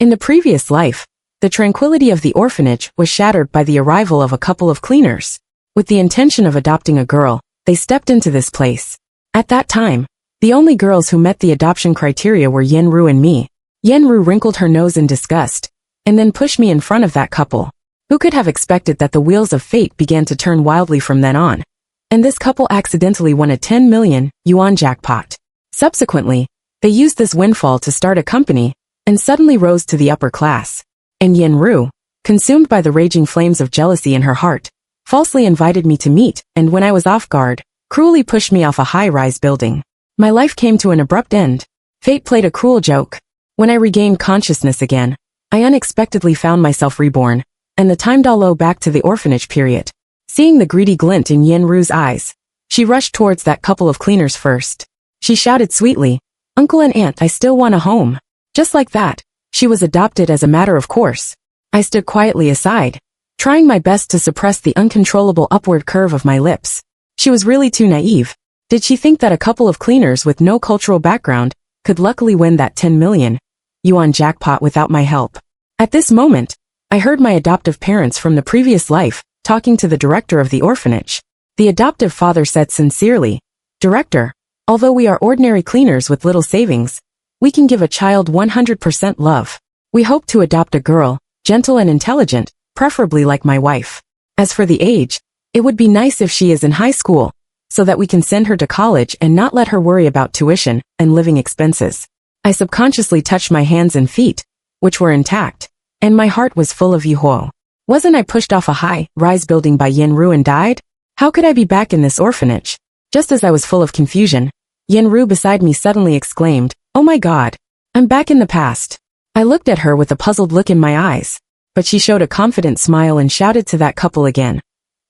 In the previous life, the tranquility of the orphanage was shattered by the arrival of a couple of cleaners. With the intention of adopting a girl, they stepped into this place. At that time, the only girls who met the adoption criteria were Yenru and me. Yenru wrinkled her nose in disgust, and then pushed me in front of that couple. Who could have expected that the wheels of fate began to turn wildly from then on? And this couple accidentally won a 10 million yuan jackpot. Subsequently, they used this windfall to start a company, and suddenly rose to the upper class. And Yenru, consumed by the raging flames of jealousy in her heart, falsely invited me to meet, and when I was off guard, cruelly pushed me off a high-rise building. My life came to an abrupt end. Fate played a cruel joke. When I regained consciousness again, I unexpectedly found myself reborn, and the time dial back to the orphanage period. Seeing the greedy glint in Yenru's eyes, she rushed towards that couple of cleaners first. She shouted sweetly, "Uncle and Aunt, I still want a home." Just like that, she was adopted as a matter of course. I stood quietly aside, trying my best to suppress the uncontrollable upward curve of my lips. She was really too naive. Did she think that a couple of cleaners with no cultural background could luckily win that 10 million yuan jackpot without my help? At this moment, I heard my adoptive parents from the previous life talking to the director of the orphanage. The adoptive father said sincerely, "Director, although we are ordinary cleaners with little savings, we can give a child 100% love. We hope to adopt a girl, gentle and intelligent, preferably like my wife. As for the age, it would be nice if she is in high school, so that we can send her to college and not let her worry about tuition and living expenses." I subconsciously touched my hands and feet, which were intact, and my heart was full of yuho. Wasn't I pushed off a high-rise building by Yenru and died? How could I be back in this orphanage? Just as I was full of confusion, Yenru beside me suddenly exclaimed, "Oh my God, I'm back in the past." I looked at her with a puzzled look in my eyes, but she showed a confident smile and shouted to that couple again,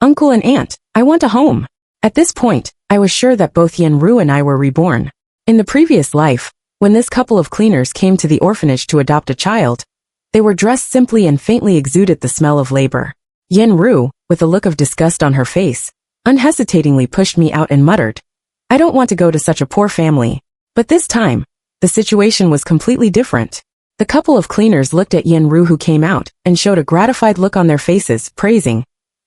"Uncle and Aunt, I want a home." At this point, I was sure that both Yenru and I were reborn. In the previous life, when this couple of cleaners came to the orphanage to adopt a child, they were dressed simply and faintly exuded the smell of labor. Yenru, with a look of disgust on her face, unhesitatingly pushed me out and muttered, "I don't want to go to such a poor family." But this time, the situation was completely different. The couple of cleaners looked at Yenru who came out and showed a gratified look on their faces, praising,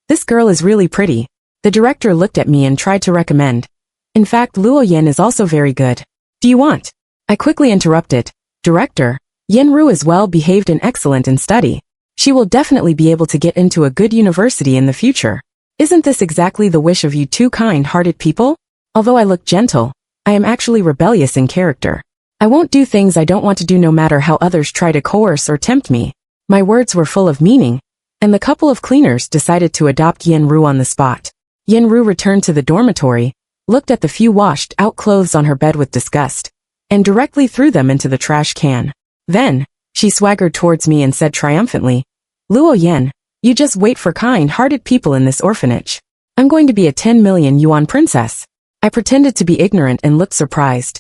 "This girl is really pretty." The director looked at me and tried to recommend, "In fact, Luo Yen is also very good. Do you want?" I quickly interrupted, "Director, Yenru is well behaved and excellent in study. She will definitely be able to get into a good university in the future. Isn't this exactly the wish of you two kind-hearted people? Although I look gentle, I am actually rebellious in character. I won't do things I don't want to do no matter how others try to coerce or tempt me." My words were full of meaning, and the couple of cleaners decided to adopt Yenru on the spot. Yenru returned to the dormitory, looked at the few washed-out clothes on her bed with disgust, and directly threw them into the trash can. Then, she swaggered towards me and said triumphantly, "Luo Yen, you just wait for kind-hearted people in this orphanage. I'm going to be a 10 million yuan princess." I pretended to be ignorant and looked surprised.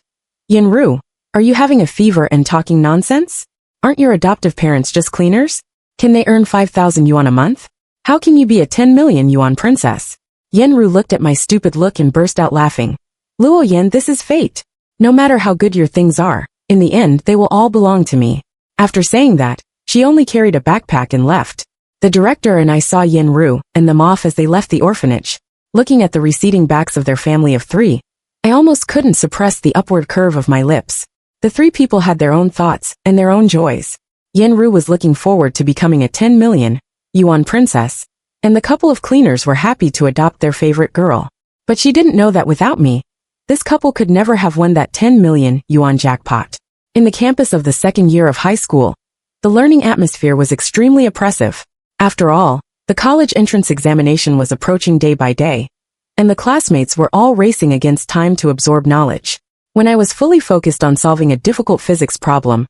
"Yenru, are you having a fever and talking nonsense? Aren't your adoptive parents just cleaners? Can they earn 5,000 yuan a month? How can you be a 10 million yuan princess?" Yenru looked at my stupid look and burst out laughing. "Luo Yen, this is fate. No matter how good your things are, in the end they will all belong to me." After saying that, she only carried a backpack and left. The director and I saw Yenru and them off as they left the orphanage. Looking at the receding backs of their family of three, I almost couldn't suppress the upward curve of my lips. The three people had their own thoughts and their own joys. Yenru was looking forward to becoming a 10 million yuan princess, and the couple of cleaners were happy to adopt their favorite girl. But she didn't know that without me, this couple could never have won that 10 million yuan jackpot. In the campus of the second year of high school, the learning atmosphere was extremely oppressive. After all, the college entrance examination was approaching day by day, and the classmates were all racing against time to absorb knowledge. When I was fully focused on solving a difficult physics problem,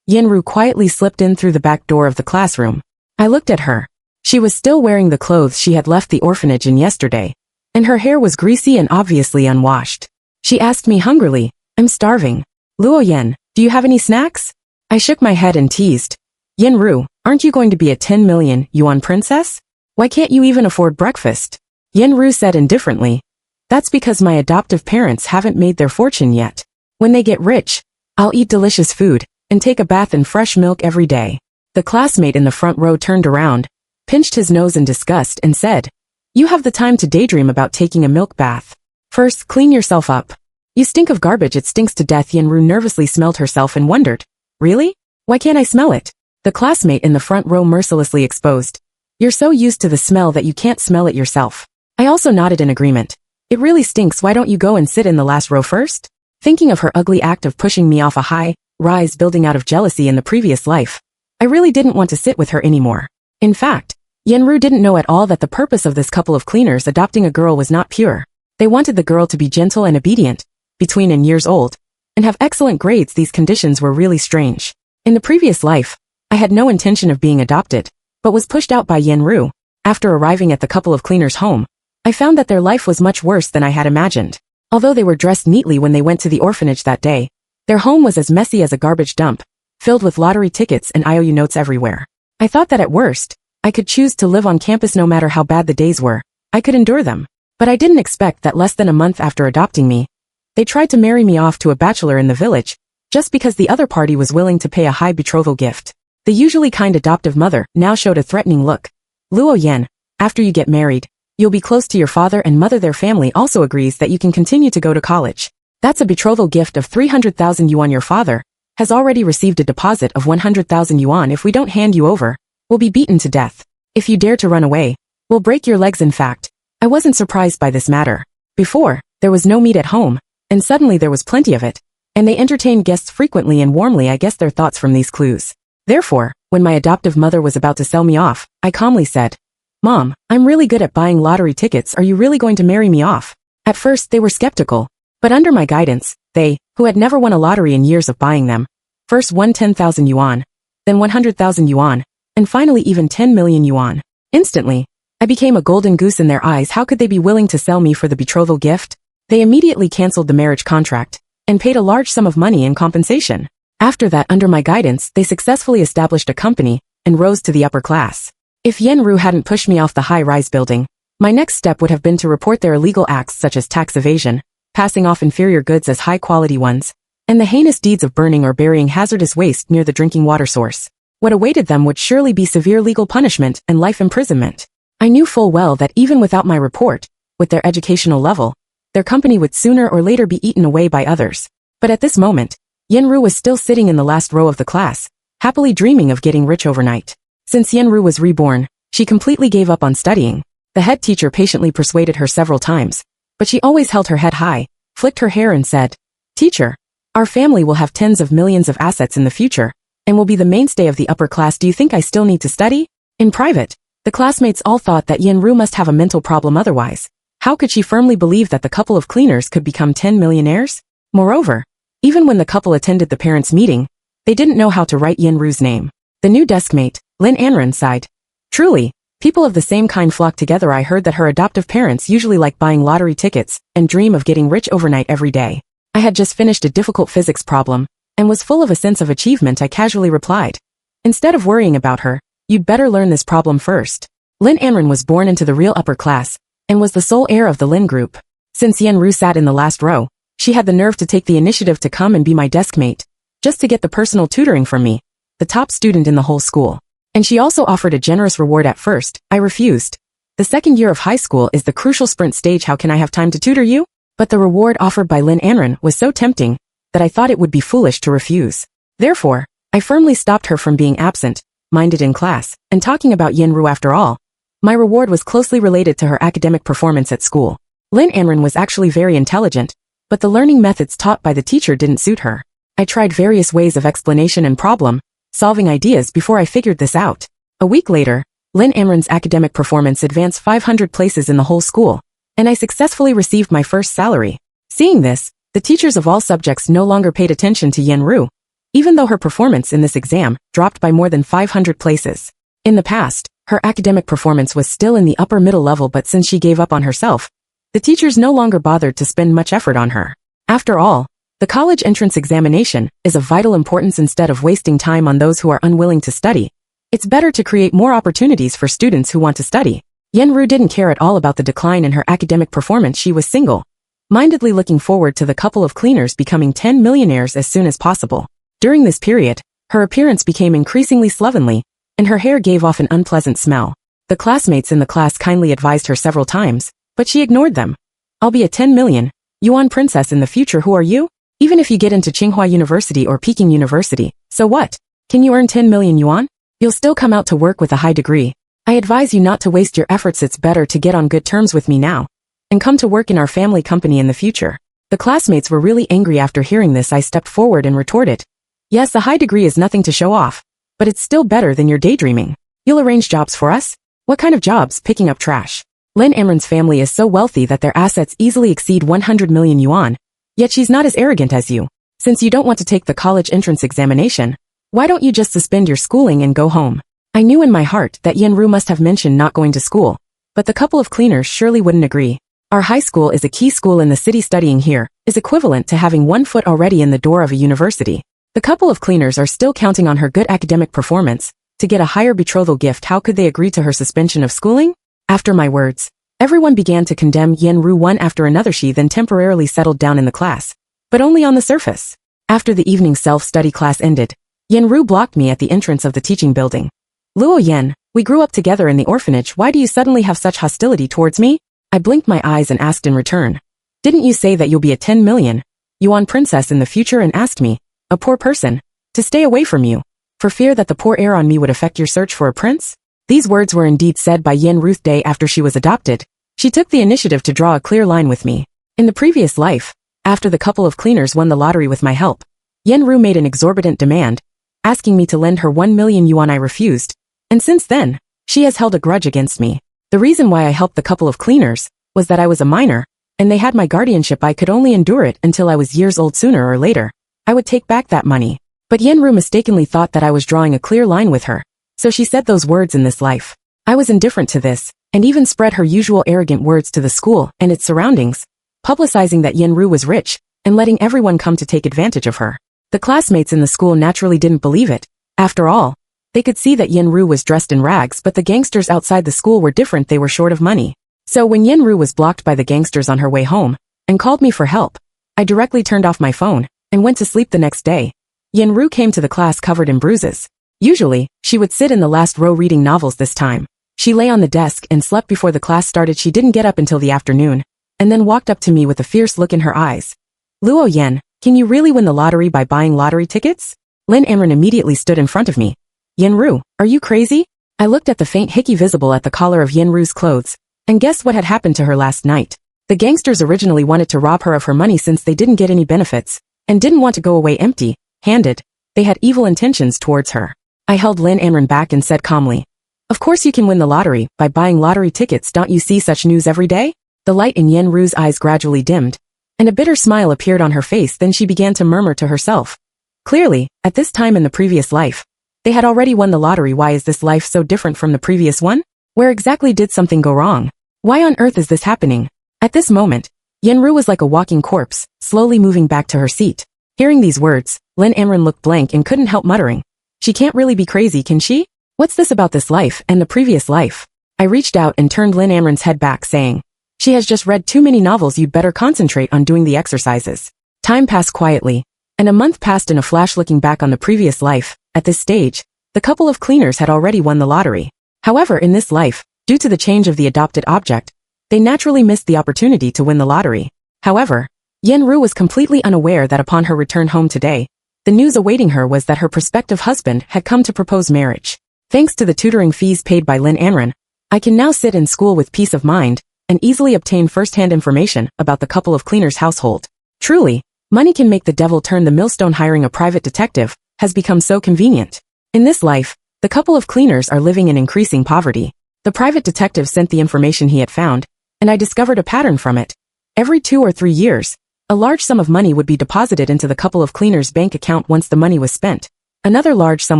Yenru quietly slipped in through the back door of the classroom. I looked at her. She was still wearing the clothes she had left the orphanage in yesterday, and her hair was greasy and obviously unwashed. She asked me hungrily, "I'm starving. Luo Yen, do you have any snacks?" I shook my head and teased, "Yenru, aren't you going to be a 10 million yuan princess? Why can't you even afford breakfast?" Yenru said indifferently, "That's because my adoptive parents haven't made their fortune yet. When they get rich, I'll eat delicious food and take a bath in fresh milk every day." The classmate in the front row turned around, pinched his nose in disgust and said, "You have the time to daydream about taking a milk bath. First, clean yourself up. You stink of garbage, it stinks to death." Yenru nervously smelled herself and wondered, "Really? Why can't I smell it?" The classmate in the front row mercilessly exposed, "You're so used to the smell that you can't smell it yourself." I also nodded in agreement. "It really stinks, why don't you go and sit in the last row first?" Thinking of her ugly act of pushing me off a high-rise building out of jealousy in the previous life, I really didn't want to sit with her anymore. In fact, Yenru didn't know at all that the purpose of this couple of cleaners adopting a girl was not pure. They wanted the girl to be gentle and obedient, between and years old, and have excellent grades. These conditions were really strange. In the previous life, I had no intention of being adopted, but was pushed out by Yenru. After arriving at the couple of cleaners' home, I found that their life was much worse than I had imagined. Although they were dressed neatly when they went to the orphanage that day, their home was as messy as a garbage dump, filled with lottery tickets and IOU notes everywhere. I thought that at worst, I could choose to live on campus no matter how bad the days were. I could endure them. But I didn't expect that less than a month after adopting me, they tried to marry me off to a bachelor in the village, just because the other party was willing to pay a high betrothal gift. The usually kind adoptive mother now showed a threatening look. "Luo Yan, after you get married, you'll be close to your father and mother. Their family also agrees that you can continue to go to college. That's a betrothal gift of 300,000 yuan. Your father has already received a deposit of 100,000 yuan. If we don't hand you over, we'll be beaten to death. If you dare to run away, we'll break your legs." In fact, I wasn't surprised by this matter. Before, there was no meat at home, and suddenly there was plenty of it, and they entertained guests frequently and warmly. I guessed their thoughts from these clues. Therefore, when my adoptive mother was about to sell me off, I calmly said, "Mom, I'm really good at buying lottery tickets. Are you really going to marry me off?" At first they were skeptical, but under my guidance, they, who had never won a lottery in years of buying them, first won 10,000 yuan, then 100,000 yuan, and finally even 10 million yuan. Instantly, I became a golden goose in their eyes. How could they be willing to sell me for the betrothal gift? They immediately canceled the marriage contract and paid a large sum of money in compensation. After that, under my guidance, they successfully established a company and rose to the upper class. If Yenru hadn't pushed me off the high-rise building, my next step would have been to report their illegal acts such as tax evasion, passing off inferior goods as high-quality ones, and the heinous deeds of burning or burying hazardous waste near the drinking water source. What awaited them would surely be severe legal punishment and life imprisonment. I knew full well that even without my report, with their educational level, their company would sooner or later be eaten away by others. But at this moment, Yenru was still sitting in the last row of the class, happily dreaming of getting rich overnight. Since Yenru was reborn, she completely gave up on studying. The head teacher patiently persuaded her several times, but she always held her head high, flicked her hair and said, "Teacher, our family will have tens of millions of assets in the future, and will be the mainstay of the upper class. Do you think I still need to study?" In private, the classmates all thought that Yenru must have a mental problem. Otherwise, how could she firmly believe that the couple of cleaners could become 10 millionaires? Moreover, even when the couple attended the parents' meeting, they didn't know how to write Yenru's name. The new deskmate, Lin Anran, sighed. "Truly, people of the same kind flock together." I heard that her adoptive parents usually like buying lottery tickets and dream of getting rich overnight every day. I had just finished a difficult physics problem, and was full of a sense of achievement. I casually replied, "Instead of worrying about her, you'd better learn this problem first." Lin Anran was born into the real upper class, and was the sole heir of the Lin group. Since Yenru sat in the last row, she had the nerve to take the initiative to come and be my deskmate, just to get the personal tutoring from me, the top student in the whole school. And she also offered a generous reward. At first, I refused. The second year of high school is the crucial sprint stage. How can I have time to tutor you? But the reward offered by Lin Anran was so tempting that I thought it would be foolish to refuse. Therefore, I firmly stopped her from being absent-minded in class and talking about Yenru. After all, my reward was closely related to her academic performance at school. Lin Anran was actually very intelligent, but the learning methods taught by the teacher didn't suit her. I tried various ways of explanation and problem-solving ideas before I figured this out. A week later, Lin Anran's academic performance advanced 500 places in the whole school, and I successfully received my first salary. Seeing this, the teachers of all subjects no longer paid attention to Yenru, even though her performance in this exam dropped by more than 500 places. In the past, her academic performance was still in the upper middle level, but since she gave up on herself, the teachers no longer bothered to spend much effort on her. After all, the college entrance examination is of vital importance. Instead of wasting time on those who are unwilling to study, it's better to create more opportunities for students who want to study. Yenru didn't care at all about the decline in her academic performance. She was single-mindedly looking forward to the couple of cleaners becoming 10 millionaires as soon as possible. During this period, her appearance became increasingly slovenly, and her hair gave off an unpleasant smell. The classmates in the class kindly advised her several times, but she ignored them. I'll be a 10 million yuan princess in the future. Who are you? Even if you get into Tsinghua University or Peking University, so what? Can you earn 10 million yuan? You'll still come out to work with a high degree. I advise you not to waste your efforts. It's better to get on good terms with me now and come to work in our family company in the future. The classmates were really angry after hearing this. I stepped forward and retorted, yes, a high degree is nothing to show off, but it's still better than your daydreaming. You'll arrange jobs for us? What kind of jobs? Picking up trash. Lin Amren's family is so wealthy that their assets easily exceed 100 million yuan, yet she's not as arrogant as you. Since you don't want to take the college entrance examination, why don't you just suspend your schooling and go home? I knew in my heart that Yenru must have mentioned not going to school, but the couple of cleaners surely wouldn't agree. Our high school is a key school in the city. Studying here is equivalent to having 1 foot already in the door of a university. The couple of cleaners are still counting on her good academic performance to get a higher betrothal gift. How could they agree to her suspension of schooling? After my words, everyone began to condemn Yenru one after another. She then temporarily settled down in the class, but only on the surface. After the evening self-study class ended, Yenru blocked me at the entrance of the teaching building. Luo Yen, we grew up together in the orphanage. Why do you suddenly have such hostility towards me? I blinked my eyes and asked in return, didn't you say that you'll be a 10 million yuan princess in the future and asked me, a poor person, to stay away from you, for fear that the poor air on me would affect your search for a prince? These words were indeed said by Yen Ruth Day after she was adopted. She took the initiative to draw a clear line with me. In the previous life, after the couple of cleaners won the lottery with my help, Yen Ru made an exorbitant demand, asking me to lend her 1 million yuan. I refused, and since then, she has held a grudge against me. The reason why I helped the couple of cleaners was that I was a minor, and they had my guardianship. I could only endure it until I was years old. Sooner or later, I would take back that money. But Yenru mistakenly thought that I was drawing a clear line with her, so she said those words in this life. I was indifferent to this, and even spread her usual arrogant words to the school and its surroundings, publicizing that Yenru was rich, and letting everyone come to take advantage of her. The classmates in the school naturally didn't believe it. After all, they could see that Yenru was dressed in rags, but the gangsters outside the school were different. They were short of money. So when Yenru was blocked by the gangsters on her way home, and called me for help, I directly turned off my phone, and went to sleep. The next day, Yenru came to the class covered in bruises. Usually, she would sit in the last row reading novels. This time, she lay on the desk and slept before the class started. She didn't get up until the afternoon, and then walked up to me with a fierce look in her eyes. Luo Yen, can you really win the lottery by buying lottery tickets? Lin Amren immediately stood in front of me. Yenru, are you crazy? I looked at the faint hickey visible at the collar of Yenru's clothes, and guessed what had happened to her last night. The gangsters originally wanted to rob her of her money since they didn't get any benefits, and didn't want to go away empty-handed. They had evil intentions towards her. I held Lin Amren back and said calmly, of course you can win the lottery by buying lottery tickets. Don't you see such news every day? The light in Yenru's eyes gradually dimmed, and a bitter smile appeared on her face. Then she began to murmur to herself. Clearly, at this time in the previous life, they had already won the lottery. Why is this life so different from the previous one? Where exactly did something go wrong? Why on earth is this happening? At this moment, Yenru was like a walking corpse, slowly moving back to her seat. Hearing these words, Lin Amren looked blank and couldn't help muttering. She can't really be crazy, can she? What's this about this life and the previous life? I reached out and turned Lin Amren's head back, saying, she has just read too many novels. You'd better concentrate on doing the exercises. Time passed quietly, and a month passed in a flash. Looking back on the previous life, at this stage, the couple of cleaners had already won the lottery. However, in this life, due to the change of the adopted object, they naturally missed the opportunity to win the lottery. However, Yenru was completely unaware that upon her return home today, the news awaiting her was that her prospective husband had come to propose marriage. Thanks to the tutoring fees paid by Lin Amren, I can now sit in school with peace of mind and easily obtain first-hand information about the couple of cleaners' household. Truly, money can make the devil turn the millstone. Hiring a private detective has become so convenient. In this life, the couple of cleaners are living in increasing poverty. The private detective sent the information he had found, and I discovered a pattern from it. Every 2 or 3 years, a large sum of money would be deposited into the couple of cleaners' bank account. Once the money was spent, another large sum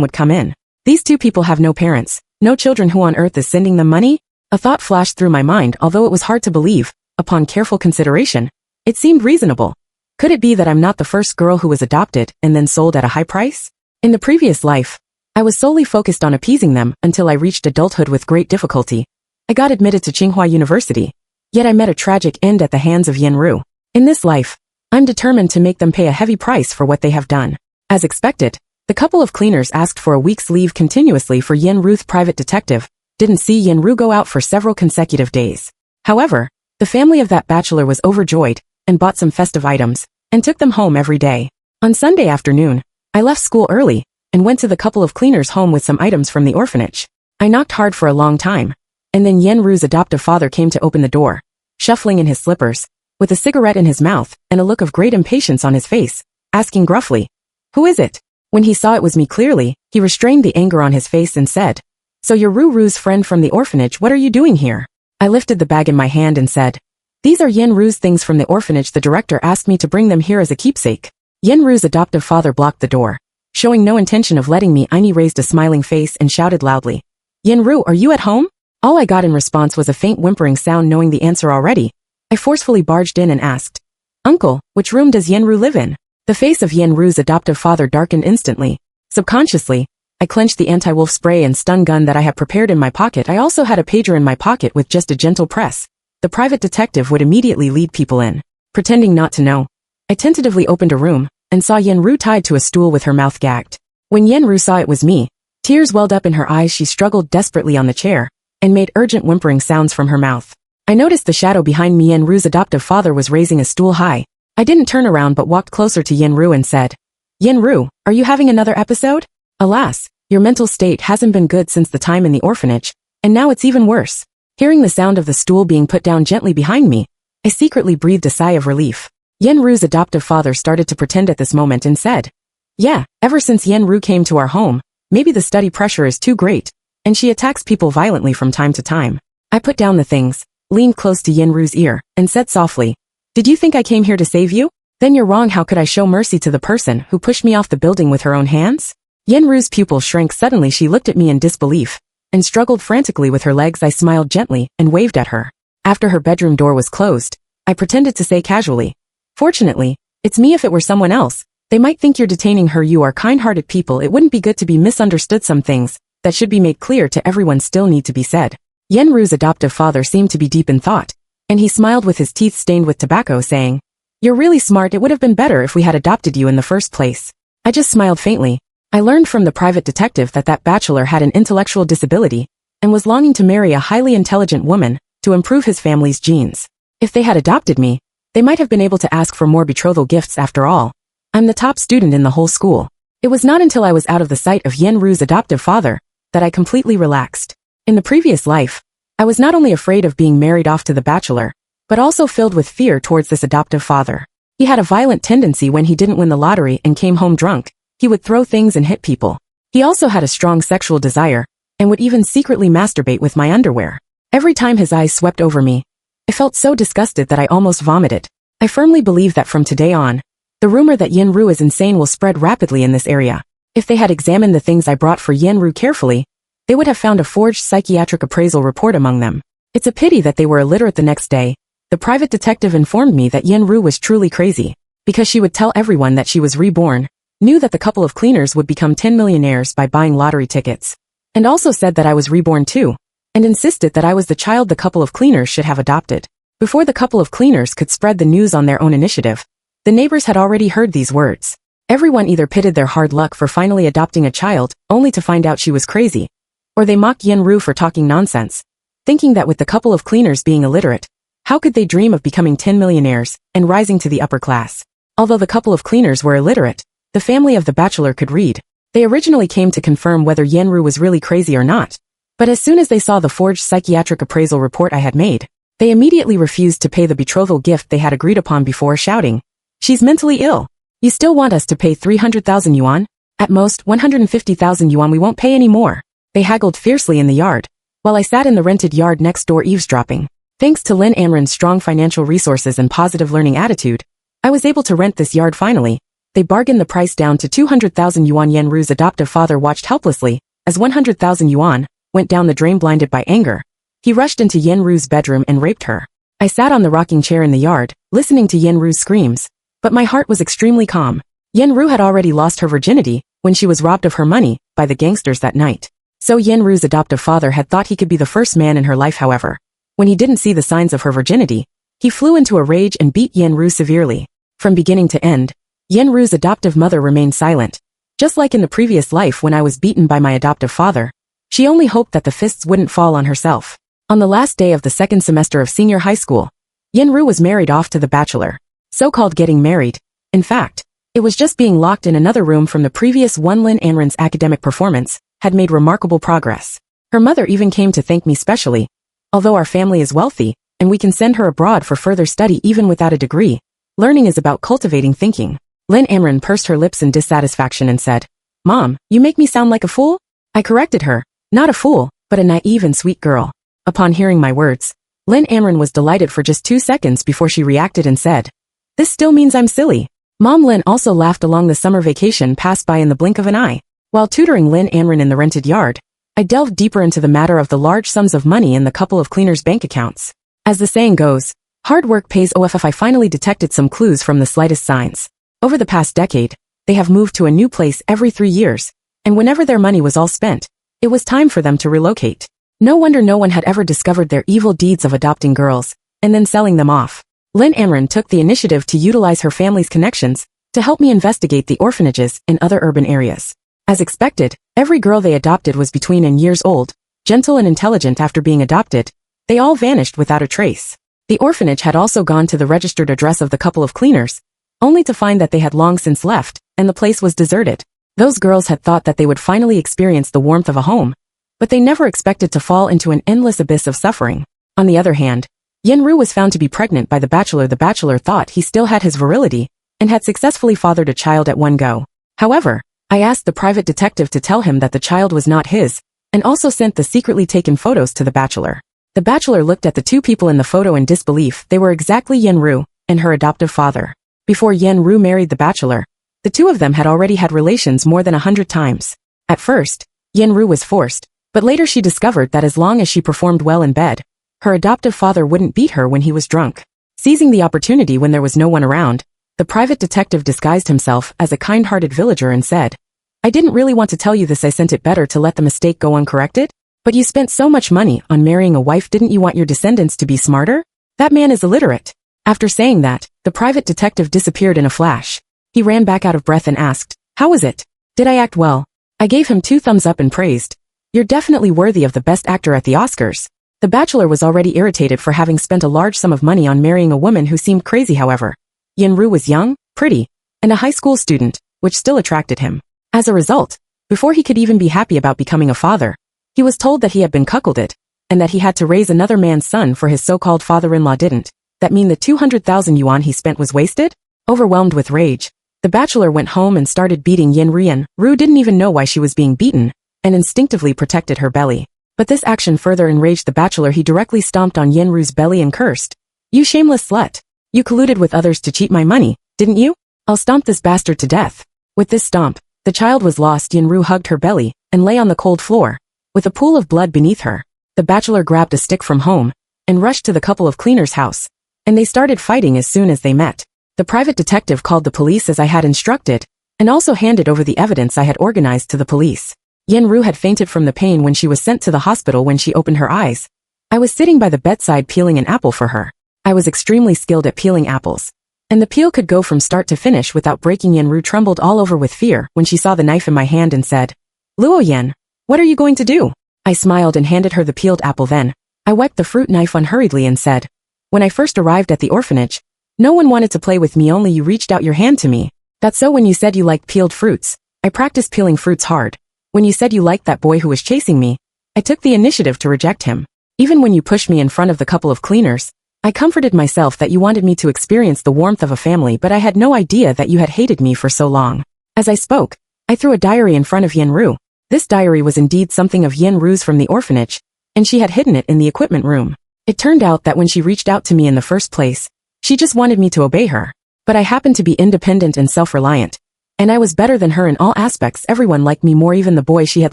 would come in. These two people have no parents, no children. Who on earth is sending them money? A thought flashed through my mind. Although it was hard to believe, upon careful consideration, it seemed reasonable. Could it be that I'm not the first girl who was adopted and then sold at a high price? In the previous life, I was solely focused on appeasing them until I reached adulthood with great difficulty. I got admitted to Tsinghua University, yet I met a tragic end at the hands of Yenru. In this life, I'm determined to make them pay a heavy price for what they have done. As expected, The couple of cleaners asked for a week's leave continuously for Yen Ru's private detective, didn't see Yen Ru go out for several consecutive days. However, the family of that bachelor was overjoyed, and bought some festive items, and took them home every day. On Sunday afternoon, I left school early, and went to the couple of cleaners' home with some items from the orphanage. I knocked hard for a long time, and then Yen Ru's adoptive father came to open the door, shuffling in his slippers, with a cigarette in his mouth and a look of great impatience on his face, asking gruffly, "Who is it?" When he saw it was me clearly, he restrained the anger on his face and said, "So you're Ru's friend from the orphanage, what are you doing here?" I lifted the bag in my hand and said, "These are Yen Ru's things from the orphanage. The director asked me to bring them here as a keepsake." Yen Ru's adoptive father blocked the door. Showing no intention of letting me, I raised a smiling face and shouted loudly, "Yen Ru, are you at home?" All I got in response was a faint whimpering sound. Knowing the answer already, I forcefully barged in and asked, "Uncle, which room does Yen Ru live in?" The face of Yen Ru's adoptive father darkened instantly. Subconsciously, I clenched the anti-wolf spray and stun gun that I had prepared in my pocket. I also had a pager in my pocket. With just a gentle press, the private detective would immediately lead people in. Pretending not to know, I tentatively opened a room, and saw Yen Ru tied to a stool with her mouth gagged. When Yen Ru saw it was me, tears welled up in her eyes. She struggled desperately on the chair, and made urgent whimpering sounds from her mouth. I noticed the shadow behind me. Yen Ru's adoptive father was raising a stool high. I didn't turn around but walked closer to Yen Ru and said, "Yen Ru, are you having another episode? Alas, your mental state hasn't been good since the time in the orphanage, and now it's even worse." Hearing the sound of the stool being put down gently behind me, I secretly breathed a sigh of relief. Yen Ru's adoptive father started to pretend at this moment and said, "Yeah, ever since Yen Ru came to our home, maybe the study pressure is too great, and she attacks people violently from time to time." I put down the things, leaned close to Yen Ru's ear, and said softly, "Did you think I came here to save you? Then you're wrong. How could I show mercy to the person who pushed me off the building with her own hands?" Yen Ru's pupil shrank suddenly. She looked at me in disbelief, and struggled frantically with her legs. I smiled gently, and waved at her. After her bedroom door was closed, I pretended to say casually, "Fortunately, it's me. If it were someone else, they might think you're detaining her. You are kind-hearted people. It wouldn't be good to be misunderstood. Some things that should be made clear to everyone still need to be said." Yen Ru's adoptive father seemed to be deep in thought, and he smiled with his teeth stained with tobacco, saying, "You're really smart. It would have been better if we had adopted you in the first place." I just smiled faintly. I learned from the private detective that that bachelor had an intellectual disability, and was longing to marry a highly intelligent woman to improve his family's genes. If they had adopted me, they might have been able to ask for more betrothal gifts. After all, I'm the top student in the whole school. It was not until I was out of the sight of Yen Ru's adoptive father that I completely relaxed. In the previous life, I was not only afraid of being married off to the bachelor, but also filled with fear towards this adoptive father. He had a violent tendency. When he didn't win the lottery and came home drunk, he would throw things and hit people. He also had a strong sexual desire, and would even secretly masturbate with my underwear. Every time his eyes swept over me, I felt so disgusted that I almost vomited. I firmly believe that from today on, the rumor that Yen Ru is insane will spread rapidly in this area. If they had examined the things I brought for Yen Ru carefully, they would have found a forged psychiatric appraisal report among them. It's a pity that they were illiterate. The next day, the private detective informed me that Yen Ru was truly crazy, because she would tell everyone that she was reborn, knew that the couple of cleaners would become 10 millionaires by buying lottery tickets, and also said that I was reborn too, and insisted that I was the child the couple of cleaners should have adopted. Before the couple of cleaners could spread the news on their own initiative, the neighbors had already heard these words. Everyone either pitted their hard luck for finally adopting a child, only to find out she was crazy, or they mocked Yen Ru for talking nonsense, thinking that with the couple of cleaners being illiterate, how could they dream of becoming 10 millionaires and rising to the upper class? Although the couple of cleaners were illiterate, the family of the bachelor could read. They originally came to confirm whether Yen Ru was really crazy or not. But as soon as they saw the forged psychiatric appraisal report I had made, they immediately refused to pay the betrothal gift they had agreed upon before, shouting, "She's mentally ill. You still want us to pay 300,000 yuan? At most, 150,000 yuan. We won't pay any more." They haggled fiercely in the yard, while I sat in the rented yard next door eavesdropping. Thanks to Lin Amran's strong financial resources and positive learning attitude, I was able to rent this yard finally. They bargained the price down to 200,000 yuan. Yen Ru's adoptive father watched helplessly as 100,000 yuan went down the drain. Blinded by anger, he rushed into Yen Ru's bedroom and raped her. I sat on the rocking chair in the yard, listening to Yen Ru's screams, but my heart was extremely calm. Yen Ru had already lost her virginity when she was robbed of her money by the gangsters that night. So Yen Ru's adoptive father had thought he could be the first man in her life. However, when he didn't see the signs of her virginity, he flew into a rage and beat Yen Ru severely. From beginning to end, Yen Ru's adoptive mother remained silent. Just like in the previous life when I was beaten by my adoptive father, she only hoped that the fists wouldn't fall on herself. On the last day of the second semester of senior high school, Yenru was married off to the bachelor. So-called getting married. In fact, it was just being locked in another room from the previous one. Lin Anren's academic performance had made remarkable progress. Her mother even came to thank me specially. Although our family is wealthy, and we can send her abroad for further study even without a degree, learning is about cultivating thinking. Lin Anren pursed her lips in dissatisfaction and said, "Mom, you make me sound like a fool?" I corrected her, not a fool, but a naive and sweet girl. Upon hearing my words, Lin Anren was delighted for just 2 seconds before she reacted and said, "This still means I'm silly." Mom Lin also laughed along the summer vacation passed by in the blink of an eye. While tutoring Lin Anren in the rented yard, I delved deeper into the matter of the large sums of money in the couple of cleaners' bank accounts. As the saying goes, hard work pays off. I finally detected some clues from the slightest signs. Over the past decade, they have moved to a new place every 3 years, and whenever their money was all spent, it was time for them to relocate. No wonder no one had ever discovered their evil deeds of adopting girls, and then selling them off. Lin Anren took the initiative to utilize her family's connections to help me investigate the orphanages in other urban areas. As expected, every girl they adopted was between 10 years old, gentle and intelligent. After being adopted, they all vanished without a trace. The orphanage had also gone to the registered address of the couple of cleaners, only to find that they had long since left, and the place was deserted. Those girls had thought that they would finally experience the warmth of a home, but they never expected to fall into an endless abyss of suffering. On the other hand, Yenru was found to be pregnant by the bachelor. The bachelor thought he still had his virility, and had successfully fathered a child at one go. However, I asked the private detective to tell him that the child was not his, and also sent the secretly taken photos to the bachelor. The bachelor looked at the 2 people in the photo in disbelief. They were exactly Yenru and her adoptive father. Before Yenru married the bachelor, the 2 of them had already had relations more than 100 times. At first, Yenru was forced, but later she discovered that as long as she performed well in bed, her adoptive father wouldn't beat her when he was drunk. Seizing the opportunity when there was no one around, the private detective disguised himself as a kind-hearted villager and said, "I didn't really want to tell you this. I sent it better to let the mistake go uncorrected. But you spent so much money on marrying a wife. Didn't you want your descendants to be smarter? That man is illiterate." After saying that, the private detective disappeared in a flash. He ran back out of breath and asked, "How was it? Did I act well?" I gave him 2 thumbs up and praised, "You're definitely worthy of the best actor at the Oscars." The bachelor was already irritated for having spent a large sum of money on marrying a woman who seemed crazy. However, Yenru was young, pretty, and a high school student, which still attracted him. As a result, before he could even be happy about becoming a father, he was told that he had been cuckolded, and that he had to raise another man's son for his so-called father-in-law. Didn't that mean the 200,000 yuan he spent was wasted? Overwhelmed with rage, the bachelor went home and started beating Yenru. Ru didn't even know why she was being beaten, and instinctively protected her belly. But this action further enraged the bachelor. He directly stomped on Yenru's belly and cursed, "You shameless slut! You colluded with others to cheat my money, didn't you? I'll stomp this bastard to death." With this stomp, the child was lost. Yenru hugged her belly and lay on the cold floor, with a pool of blood beneath her. The bachelor grabbed a stick from home and rushed to the couple of cleaners' house, and they started fighting as soon as they met. The private detective called the police as I had instructed, and also handed over the evidence I had organized to the police. Yenru had fainted from the pain when she was sent to the hospital. When she opened her eyes, I was sitting by the bedside peeling an apple for her. I was extremely skilled at peeling apples, and the peel could go from start to finish without breaking. Yenru trembled all over with fear when she saw the knife in my hand and said, "Luo Yen, what are you going to do?" I smiled and handed her the peeled apple. Then I wiped the fruit knife unhurriedly and said, "When I first arrived at the orphanage, no one wanted to play with me. Only you reached out your hand to me. That's so when you said you liked peeled fruits, I practiced peeling fruits hard. When you said you liked that boy who was chasing me, I took the initiative to reject him. Even when you pushed me in front of the couple of cleaners, I comforted myself that you wanted me to experience the warmth of a family, but I had no idea that you had hated me for so long." As I spoke, I threw a diary in front of Yenru. This diary was indeed something of Yenru's from the orphanage, and she had hidden it in the equipment room. It turned out that when she reached out to me in the first place, she just wanted me to obey her. But I happened to be independent and self-reliant, and I was better than her in all aspects. Everyone liked me more. Even the boy she had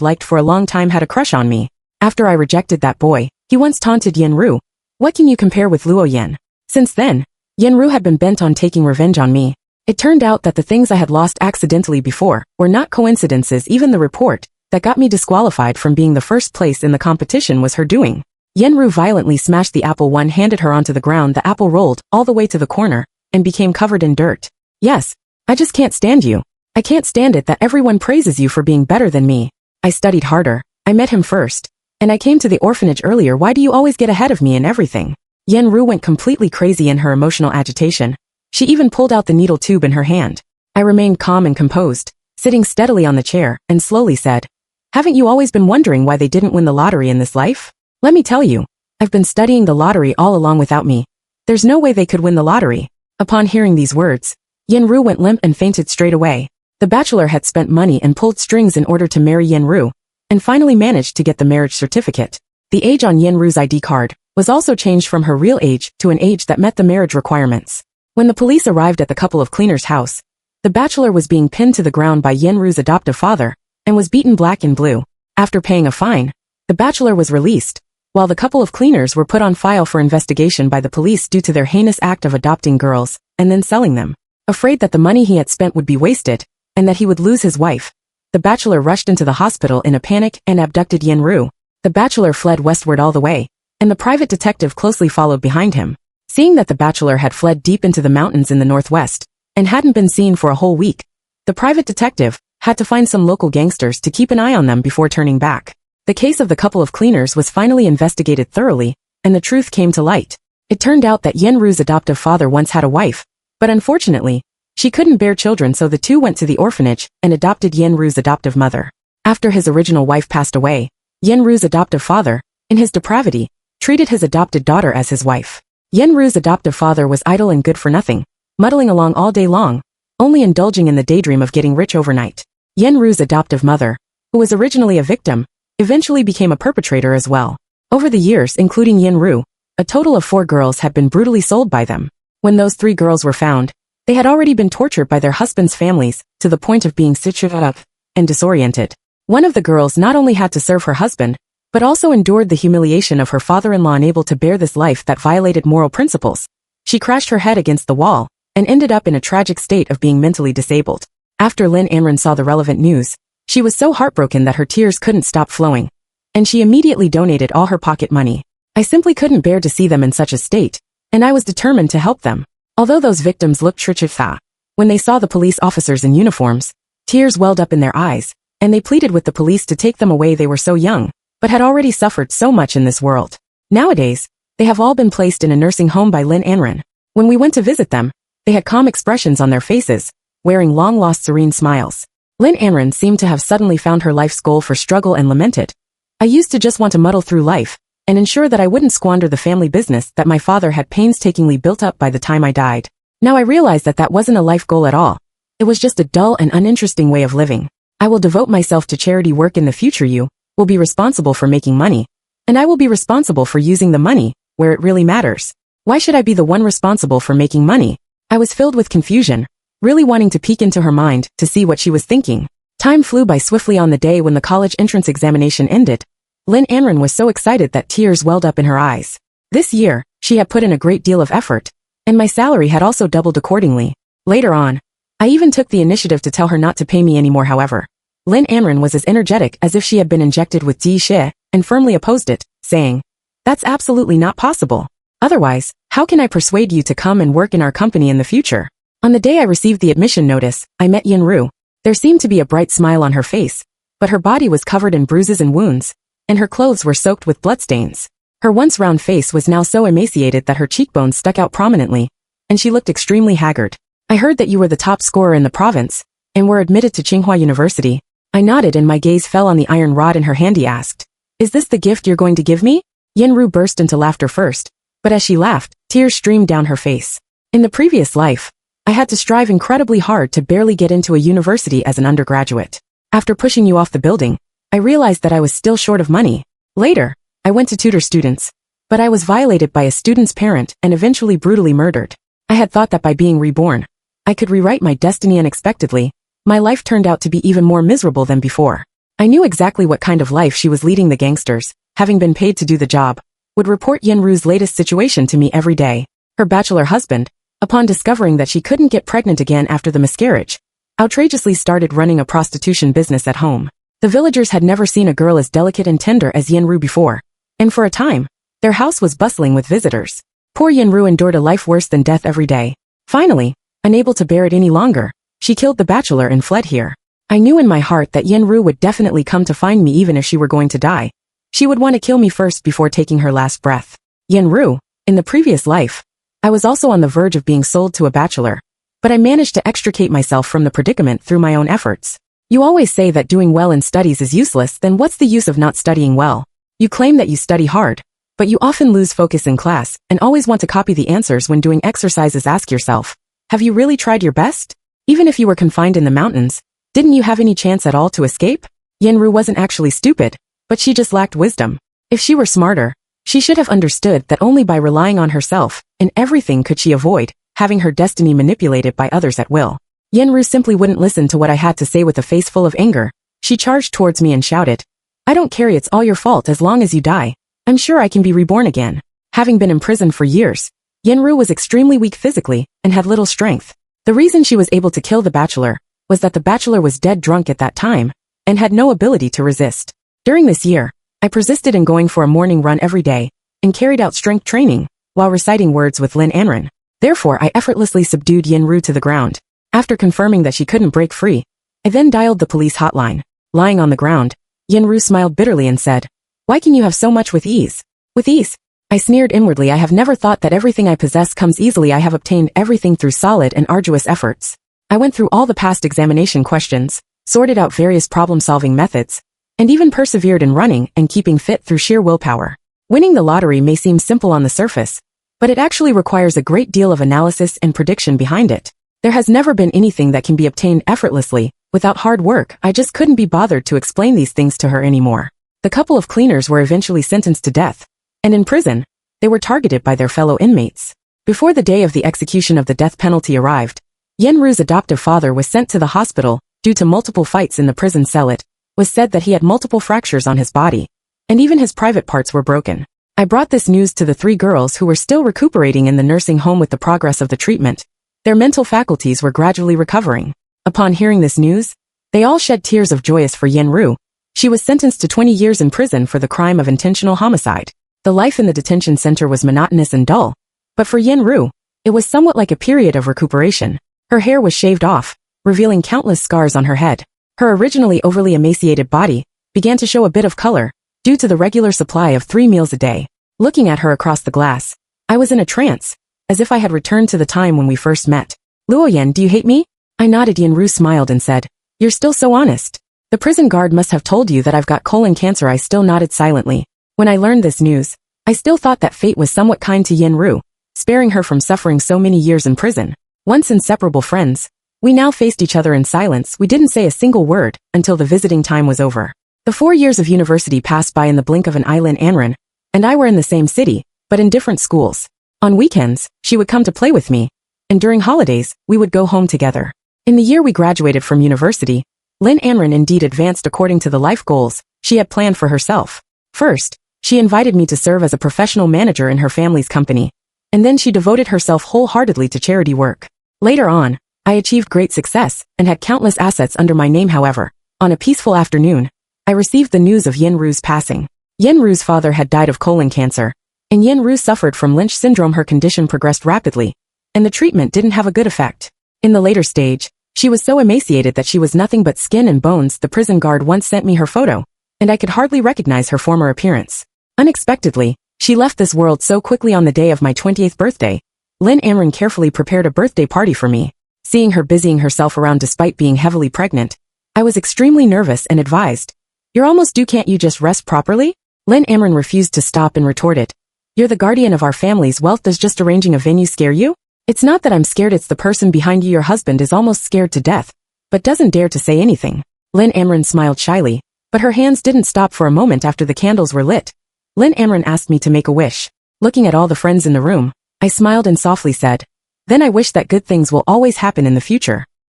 liked for a long time had a crush on me. After I rejected that boy, he once taunted Yenru, "What can you compare with Luo Yen?" Since then, Yenru had been bent on taking revenge on me. It turned out that the things I had lost accidentally before were not coincidences. Even the report that got me disqualified from being the first place in the competition was her doing. Yenru violently smashed the apple. One handed her onto the ground. The apple rolled all the way to the corner and became covered in dirt. "Yes, I just can't stand you. I can't stand it that everyone praises you for being better than me. I studied harder. I met him first. And I came to the orphanage earlier. Why do you always get ahead of me in everything? Yenru went completely crazy in her emotional agitation. She even pulled out the needle tube in her hand. I remained calm and composed, sitting steadily on the chair, and slowly said, "Haven't you always been wondering why they didn't win the lottery in this life? Let me tell you, I've been studying the lottery all along without me. There's no way they could win the lottery." Upon hearing these words, Yenru went limp and fainted straight away. The bachelor had spent money and pulled strings in order to marry Yenru, and finally managed to get the marriage certificate. The age on Yenru's ID card was also changed from her real age to an age that met the marriage requirements. When the police arrived at the couple of cleaners' house, the bachelor was being pinned to the ground by Yenru's adoptive father, and was beaten black and blue. After paying a fine, the bachelor was released, while the couple of cleaners were put on file for investigation by the police due to their heinous act of adopting girls, and then selling them. Afraid that the money he had spent would be wasted, and that he would lose his wife, the bachelor rushed into the hospital in a panic and abducted Yenru. The bachelor fled westward all the way, and the private detective closely followed behind him. Seeing that the bachelor had fled deep into the mountains in the northwest, and hadn't been seen for a whole week, the private detective had to find some local gangsters to keep an eye on them before turning back. The case of the couple of cleaners was finally investigated thoroughly, and the truth came to light. It turned out that Yenru's adoptive father once had a wife, but unfortunately, she couldn't bear children, so the two went to the orphanage and adopted Yenru's adoptive mother. After his original wife passed away, Yenru's adoptive father, in his depravity, treated his adopted daughter as his wife. Yenru's adoptive father was idle and good for nothing, muddling along all day long, only indulging in the daydream of getting rich overnight. Yenru's adoptive mother, who was originally a victim, eventually became a perpetrator as well. Over the years, including Yenru, a total of 4 girls had been brutally sold by them. When those 3 girls were found, they had already been tortured by their husbands' families to the point of being stitched up and disoriented. One of the girls not only had to serve her husband, but also endured the humiliation of her father-in-law, unable to bear this life that violated moral principles. She crashed her head against the wall and ended up in a tragic state of being mentally disabled. After Lynn Anran saw the relevant news, she was so heartbroken that her tears couldn't stop flowing, and she immediately donated all her pocket money. I simply couldn't bear to see them in such a state, and I was determined to help them. Although those victims looked trichifa, when they saw the police officers in uniforms, tears welled up in their eyes, and they pleaded with the police to take them away. They were so young, but had already suffered so much in this world. Nowadays, they have all been placed in a nursing home by Lynn Anran. When we went to visit them, they had calm expressions on their faces, wearing long-lost serene smiles. Lynn Anran seemed to have suddenly found her life's goal for struggle and lamented, "I used to just want to muddle through life, and ensure that I wouldn't squander the family business that my father had painstakingly built up by the time I died. Now I realize that that wasn't a life goal at all. It was just a dull and uninteresting way of living. I will devote myself to charity work in the future. You will be responsible for making money, and I will be responsible for using the money where it really matters. Why should I be the one responsible for making money?" I was filled with confusion, really wanting to peek into her mind to see what she was thinking. Time flew by swiftly. On the day when the college entrance examination ended, Lynn Anran was so excited that tears welled up in her eyes. This year, she had put in a great deal of effort, and my salary had also doubled accordingly. Later on, I even took the initiative to tell her not to pay me anymore. However, Lynn Anran was as energetic as if she had been injected with D-Shi, and firmly opposed it, saying, "That's absolutely not possible. Otherwise, how can I persuade you to come and work in our company in the future?" On the day I received the admission notice, I met Yenru. There seemed to be a bright smile on her face, but her body was covered in bruises and wounds, and her clothes were soaked with bloodstains. Her once round face was now so emaciated that her cheekbones stuck out prominently, and she looked extremely haggard. "I heard that you were the top scorer in the province, and were admitted to Tsinghua University." I nodded, and my gaze fell on the iron rod in her hand. He asked, "Is this the gift you're going to give me?" Yenru burst into laughter first, but as she laughed, tears streamed down her face. "In the previous life, I had to strive incredibly hard to barely get into a university as an undergraduate. After pushing you off the building, I realized that I was still short of money. Later, I went to tutor students, but I was violated by a student's parent and eventually brutally murdered. I had thought that by being reborn, I could rewrite my destiny. Unexpectedly, my life turned out to be even more miserable than before. I knew exactly what kind of life she was leading. The gangsters, having been paid to do the job, would report Yenru's latest situation to me every day. Her bachelor husband, upon discovering that she couldn't get pregnant again after the miscarriage, outrageously started running a prostitution business at home. The villagers had never seen a girl as delicate and tender as Yenru before, and for a time, their house was bustling with visitors. Poor Yenru endured a life worse than death every day. Finally, unable to bear it any longer, She killed the bachelor and fled here. I knew in my heart that Yenru would definitely come to find me even if she were going to die. She would want to kill me first before taking her last breath. Yenru, in the previous life, I was also on the verge of being sold to a bachelor, but I managed to extricate myself from the predicament through my own efforts. You always say that doing well in studies is useless, then what's the use of not studying well? You claim that you study hard, but you often lose focus in class and always want to copy the answers when doing exercises. Ask yourself, have you really tried your best? Even if you were confined in the mountains, didn't you have any chance at all to escape? Yenru wasn't actually stupid, but she just lacked wisdom. If she were smarter, she should have understood that only by relying on herself and everything could she avoid having her destiny manipulated by others at will. Yenru simply wouldn't listen to what I had to say. With a face full of anger, she charged towards me and shouted, "I don't care, it's all your fault as long as you die. I'm sure I can be reborn again." Having been imprisoned for years, Yenru was extremely weak physically and had little strength. The reason she was able to kill the bachelor was that the bachelor was dead drunk at that time and had no ability to resist. During this year, I persisted in going for a morning run every day and carried out strength training while reciting words with Lin Anren. Therefore, I effortlessly subdued Yenru to the ground. After confirming that she couldn't break free, I then dialed the police hotline. Lying on the ground, Yenru smiled bitterly and said, "Why can you have so much with ease?" With ease? I sneered inwardly. I have never thought that everything I possess comes easily. I have obtained everything through solid and arduous efforts. I went through all the past examination questions, sorted out various problem-solving methods, and even persevered in running and keeping fit through sheer willpower. Winning the lottery may seem simple on the surface, but it actually requires a great deal of analysis and prediction behind it. There has never been anything that can be obtained effortlessly, without hard work. I just couldn't be bothered to explain these things to her anymore. The couple of cleaners were eventually sentenced to death, and in prison, they were targeted by their fellow inmates. Before the day of the execution of the death penalty arrived, Yenru's adoptive father was sent to the hospital due to multiple fights in the prison cell. It was said that he had multiple fractures on his body, and even his private parts were broken. I brought this news to the 3 girls who were still recuperating in the nursing home. With the progress of the treatment, their mental faculties were gradually recovering. Upon hearing this news, they all shed tears of joy. For Yenru, she was sentenced to 20 years in prison for the crime of intentional homicide. The life in the detention center was monotonous and dull, but for Yenru, it was somewhat like a period of recuperation. Her hair was shaved off, revealing countless scars on her head. Her originally overly emaciated body began to show a bit of color due to the regular supply of 3 meals a day. Looking at her across the glass, I was in a trance, as if I had returned to the time when we first met. "Luoyan, do you hate me?" I nodded. Yenru smiled and said, "You're still so honest. The prison guard must have told you that I've got colon cancer." I still nodded silently. When I learned this news, I still thought that fate was somewhat kind to Yenru, sparing her from suffering so many years in prison. Once inseparable friends, we now faced each other in silence. We didn't say a single word until the visiting time was over. The 4 years of university passed by in the blink of an eye. Lin Anren and I were in the same city, but in different schools. On weekends, she would come to play with me, and during holidays, we would go home together. In the year we graduated from university, Lin Anren indeed advanced according to the life goals she had planned for herself. First, she invited me to serve as a professional manager in her family's company, and then she devoted herself wholeheartedly to charity work. Later on, I achieved great success and had countless assets under my name. However, on a peaceful afternoon, I received the news of Yenru's passing. Yenru's father had died of colon cancer, and Yenru suffered from Lynch syndrome. Her condition progressed rapidly, and the treatment didn't have a good effect. In the later stage, she was so emaciated that she was nothing but skin and bones. The prison guard once sent me her photo, and I could hardly recognize her former appearance. Unexpectedly, she left this world so quickly. On the day of my 20th birthday, Lin Anren carefully prepared a birthday party for me. Seeing her busying herself around despite being heavily pregnant, I was extremely nervous and advised, "You're almost due, can't you just rest properly?" Lin Anren refused to stop and retorted, "You're the guardian of our family's wealth. Does just arranging a venue scare you? It's not that I'm scared, it's the person behind you. Your husband is almost scared to death, but doesn't dare to say anything." Lin Anren smiled shyly, but her hands didn't stop for a moment. After the candles were lit, Lin Anren asked me to make a wish. Looking at all the friends in the room, I smiled and softly said, "Then I wish that good things will always happen in the future."